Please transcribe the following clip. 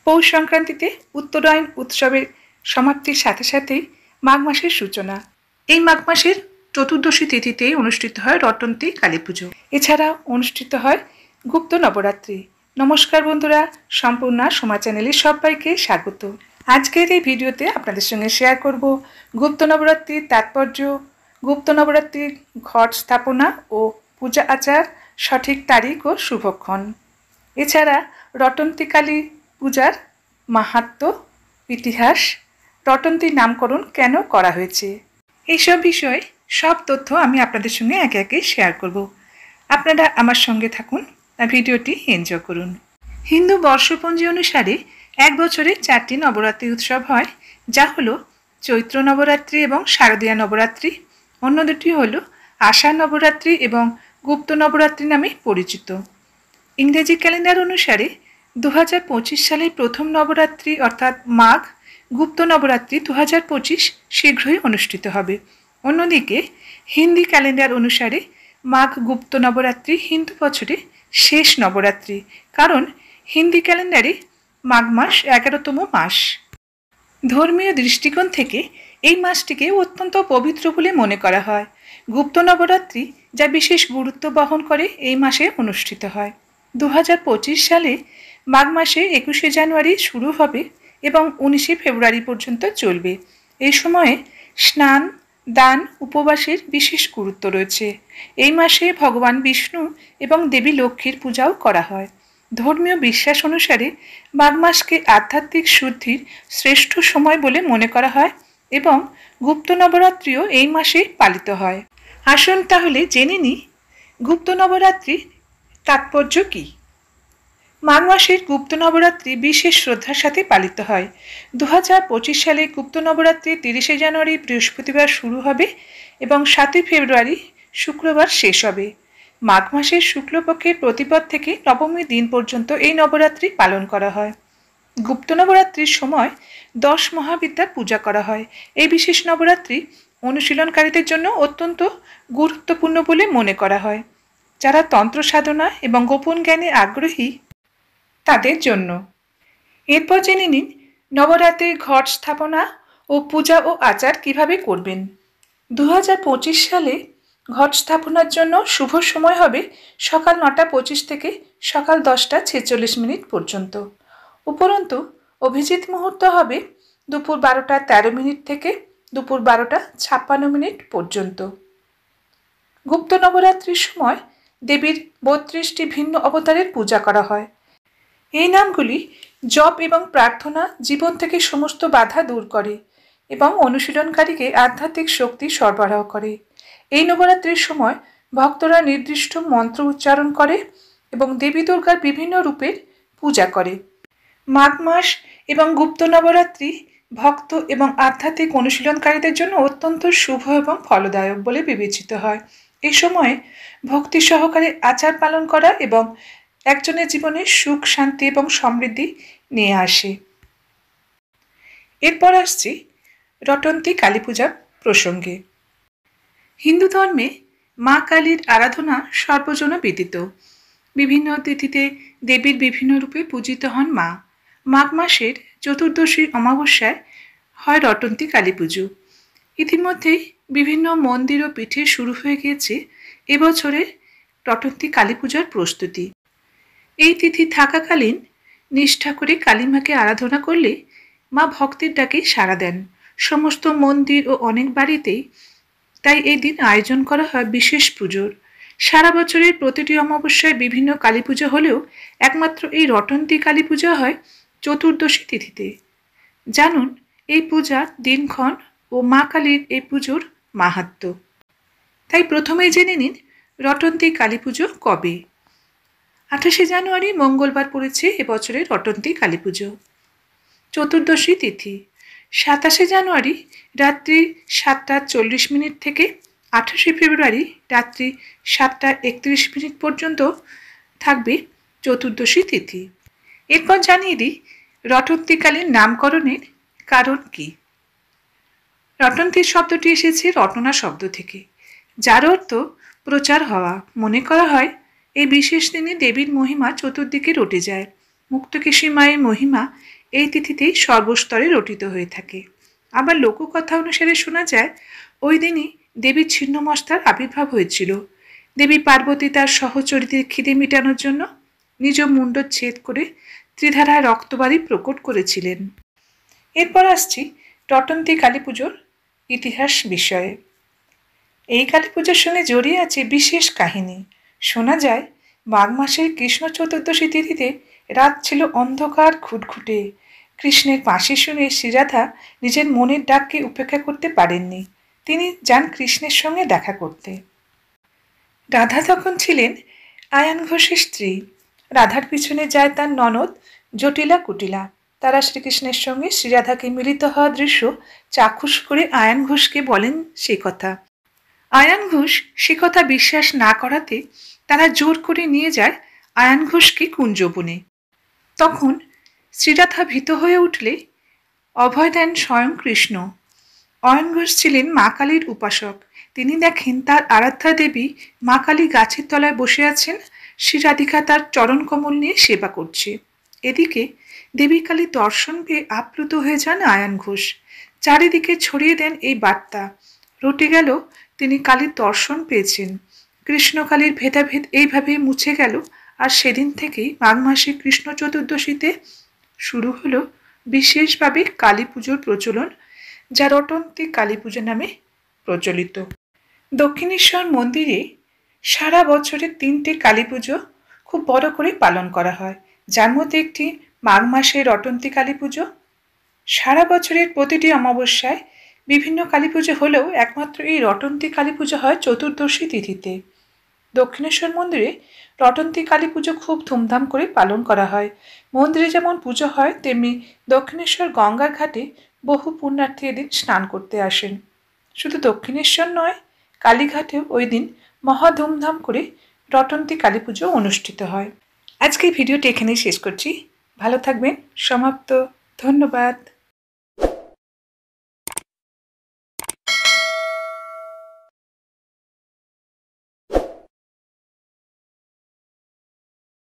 পৌষ সংক্রান্তিতে উত্তরায়ণ উৎসবের সমাপ্তির সাথে সাথেই মাঘ মাসের সূচনা। এই মাঘ মাসের চতুর্দশী তিথিতেই অনুষ্ঠিত হয় রটন্তী কালী পুজো। এছাড়া অনুষ্ঠিত হয় গুপ্ত নবরাত্রি। নমস্কার বন্ধুরা, সম্পূর্ণ সোমা চ্যানেলে সবাইকে স্বাগত। আজকের এই ভিডিওতে আপনাদের সঙ্গে শেয়ার করব গুপ্ত নবরাত্রির তাৎপর্য, গুপ্ত নবরাত্রির ঘট স্থাপনা ও পূজা আচার, সঠিক তারিখ ও শুভক্ষণ। এছাড়া রটন্তী কালী পূজার মাহাত্ম্য, ইতিহাস, রটন্তীর নামকরণ কেন করা হয়েছে, এইসব বিষয়ে সব তথ্য আমি আপনাদের সঙ্গে একে একে শেয়ার করব। আপনারা আমার সঙ্গে থাকুন আর ভিডিওটি এনজয় করুন। হিন্দু বর্ষপঞ্জি অনুসারে এক বছরে 4টি নবরাত্রি উৎসব হয়, যা হলো চৈত্র নবরাত্রি এবং শারদীয়া নবরাত্রি। অন্য দুটি হলো আষাঢ় নবরাত্রি এবং গুপ্ত নবরাত্রি নামে পরিচিত। ইংরেজি ক্যালেন্ডার অনুসারে 2025 সালের প্রথম নবরাত্রি অর্থাৎ মাঘ গুপ্ত নবরাত্রি 2025 শীঘ্রই অনুষ্ঠিত হবে। অন্যদিকে হিন্দি ক্যালেন্ডার অনুসারে মাঘ গুপ্ত নবরাত্রি হিন্দু বছরে শেষ নবরাত্রি, কারণ হিন্দি ক্যালেন্ডারে মাঘ মাস 11তম মাস। ধর্মীয় দৃষ্টিকোণ থেকে এই মাসটিকে অত্যন্ত পবিত্র বলে মনে করা হয়। গুপ্ত নবরাত্রি যা বিশেষ গুরুত্ব বহন করে এই মাসে অনুষ্ঠিত হয়। 2025 সালে মাঘ মাসে 21শে জানুয়ারি শুরু হবে এবং 19শে ফেব্রুয়ারি পর্যন্ত চলবে। এই সময়ে স্নান, দান, উপবাসের বিশেষ গুরুত্ব রয়েছে। এই মাসে ভগবান বিষ্ণু এবং দেবী লক্ষ্মীর পূজাও করা হয়। ধর্মীয় বিশ্বাস অনুসারে মাঘ মাসকে আধ্যাত্মিক শুদ্ধির শ্রেষ্ঠ সময় বলে মনে করা হয় এবং গুপ্ত নবরাত্রিও এই মাসে পালিত হয়। আসুন তাহলে জেনে নিই গুপ্ত নবরাত্রির তাৎপর্য কী। মাঘ মাসের গুপ্ত নবরাত্রি বিশেষ শ্রদ্ধার সাথে পালিত হয়। 2025 সালে গুপ্ত নবরাত্রি 30শে জানুয়ারি বৃহস্পতিবার শুরু হবে এবং 7ই ফেব্রুয়ারি শুক্রবার শেষ হবে। মাঘ মাসের শুক্লপক্ষের প্রতিপদ থেকে নবমী দিন পর্যন্ত এই নবরাত্রি পালন করা হয়। গুপ্ত নবরাত্রির সময় 10 মহাবিদ্যার পূজা করা হয়। এই বিশেষ নবরাত্রি অনুশীলনকারীদের জন্য অত্যন্ত গুরুত্বপূর্ণ বলে মনে করা হয়। যারা তন্ত্র সাধনা এবং গোপন জ্ঞানে আগ্রহী তাদের জন্য। এরপর জেনে নিন নবরাত্রির ঘট স্থাপনা ও পূজা ও আচার কিভাবে করবেন। 2025 সালে ঘট স্থাপনার জন্য শুভ সময় হবে সকাল 9:25 থেকে সকাল 10:46 পর্যন্ত। উপরন্তু অভিজিৎ মুহূর্ত হবে দুপুর 12:13 থেকে দুপুর 12:56 পর্যন্ত। গুপ্ত নবরাত্রির সময় দেবীর 32টি ভিন্ন অবতারের পূজা করা হয়। এই নামগুলি জপ এবং প্রার্থনা জীবন থেকে সমস্ত বাধা দূর করে এবং অনুশীলনকারীকে আধ্যাত্মিক শক্তি সরবরাহ করে। এই নবরাত্রির সময় ভক্তরা নির্দিষ্ট মন্ত্র উচ্চারণ করে এবং দেবী দুর্গার বিভিন্ন রূপের পূজা করে। মাঘ মাস এবং গুপ্ত নবরাত্রি ভক্ত এবং আধ্যাত্মিক অনুশীলনকারীদের জন্য অত্যন্ত শুভ এবং ফলদায়ক বলে বিবেচিত হয়। এই সময়ে ভক্তি সহকারে আচার পালন করা এবং একজনের জীবনে সুখ, শান্তি এবং সমৃদ্ধি নিয়ে আসে। এরপর আসছি রটন্তী কালী পূজার প্রসঙ্গে। হিন্দু ধর্মে মা কালীর আরাধনা সর্বজন বিদিত। বিভিন্ন তিথিতে দেবীর বিভিন্ন রূপে পূজিত হন মা। মাঘ মাসের চতুর্দশী অমাবস্যায় হয় রটন্তী কালী পুজো। ইতিমধ্যেই বিভিন্ন মন্দির ও পীঠে শুরু হয়ে গিয়েছে এবছরের রটন্তী কালী পূজার প্রস্তুতি। এই তিথি থাকাকালীন নিষ্ঠা করে কালীমাকে আরাধনা করলে মা ভক্তের ডাকে সাড়া দেন। সমস্ত মন্দির ও অনেক বাড়িতেই তাই এই দিন আয়োজন করা হয় বিশেষ পুজোর। সারা বছরের প্রতিটি অমাবস্যায় বিভিন্ন কালী পুজো হলেও একমাত্র এই রটন্তী কালী পূজা হয় চতুর্দশী তিথিতে। জানুন এই পূজার দিনক্ষণ ও মা কালীর এই পুজোর মাহাত্ম্য। তাই প্রথমেই জেনে নিন রটন্তী কালী পুজো কবে। 28শে জানুয়ারি মঙ্গলবার পড়েছে এবছরের রটন্তী কালী পুজো। চতুর্দশী তিথি 27শে জানুয়ারি রাত্রি 7:40 থেকে 28শে ফেব্রুয়ারি রাত্রি 7:31 পর্যন্ত থাকবে চতুর্দশী তিথি। এরপর জানিয়ে দিই রটন্তীকালীন নামকরণের কারণ কি। রটন্তী শব্দটি এসেছে রটনা শব্দ থেকে, যার অর্থ প্রচার হওয়া। মনে করা হয় এই বিশেষ দিনে দেবীর মহিমা চতুর্দিকে রটে যায়। মুক্তকেশী মায়ের মহিমা এই তিথিতেই সর্বস্তরে রটিত হয়ে থাকে। আবার লোককথা অনুসারে শোনা যায় ওই দিনই দেবীর ছিন্নমস্তার আবির্ভাব হয়েছিল। দেবী পার্বতী তার সহচরীদের খিদে মেটানোর জন্য নিজ মুণ্ডচ্ছেদ করে ত্রিধারায় রক্তবাড়ি প্রকট করেছিলেন। এরপর আসছি রটন্তী কালী পুজোর ইতিহাস বিষয়ে। এই কালী পুজোর সঙ্গে জড়িয়ে আছে বিশেষ কাহিনী। শোনা যায় মাঘ মাসের কৃষ্ণ চতুর্দশী তিথিতে রাত ছিল অন্ধকার ঘুটঘুটে। কৃষ্ণের বাঁশি শুনে শ্রীরাধা নিজের মনের ডাককে উপেক্ষা করতে পারেননি। তিনি যান কৃষ্ণের সঙ্গে দেখা করতে। রাধা তখন ছিলেন আয়ান ঘোষের স্ত্রী। রাধার পিছনে যায় তার ননদ জটিলা কুটিলা। তারা শ্রীকৃষ্ণের সঙ্গে শ্রীরাধাকে মিলিত হওয়া দৃশ্য চাক্ষুষ করে আয়ান ঘোষকে বলেন সে কথা। আয়ান ঘোষ সে কথা বিশ্বাস না করাতে তারা জোর করে নিয়ে যায় আয়ান ঘোষকে কুঞ্জবনে। তখন শ্রীরাধা ভীত হয়ে উঠলে অভয় দেন স্বয়ং কৃষ্ণ। আয়ান ঘোষ ছিলেন মা কালীর উপাসক। তিনি দেখেন তার আরাধ্যা দেবী মা কালী গাছের তলায় বসে আছেন, শ্রী রাধিকা তার চরণ কমল নিয়ে সেবা করছে। এদিকে দেবী কালীর দর্শন পেয়ে আপ্লুত হয়ে যান আয়ান ঘোষ। চারিদিকে ছড়িয়ে দেন এই বার্তা, রটে গেল তিনি কালীর দর্শন পেয়েছেন। কৃষ্ণকালীর ভেদাভেদ এইভাবে মুছে গেল। আর সেদিন থেকেই মাঘ মাসে কৃষ্ণ চতুর্দশীতে শুরু হলো বিশেষভাবে কালী পুজোর প্রচলন, যা রটন্তী কালী পুজো নামে প্রচলিত। দক্ষিণেশ্বর মন্দিরে সারা বছরে 3টে কালী পুজো খুব বড় করে পালন করা হয়, যার মধ্যে একটি মাঘ মাসে রটন্তী কালী পুজো। সারা বছরের প্রতিটি অমাবস্যায় বিভিন্ন কালী পুজো হলেও একমাত্র এই রটন্তী কালী পুজো হয় চতুর্দশী তিথিতে। দক্ষিণেশ্বর মন্দিরে রটন্তী কালী পুজো খুব ধুমধাম করে পালন করা হয়। মন্দিরে যেমন পুজো হয় তেমনি দক্ষিণেশ্বর গঙ্গার ঘাটে বহু পুণ্যার্থী এদিন স্নান করতে আসেন। শুধু দক্ষিণেশ্বর নয়, কালীঘাটেও ওই দিন মহা ধুমধাম করে রটন্তী কালী পুজো অনুষ্ঠিত হয়। আজকে ভিডিওটি এখানেই শেষ করছি। ভালো থাকবেন। সমাপ্ত। ধন্যবাদ।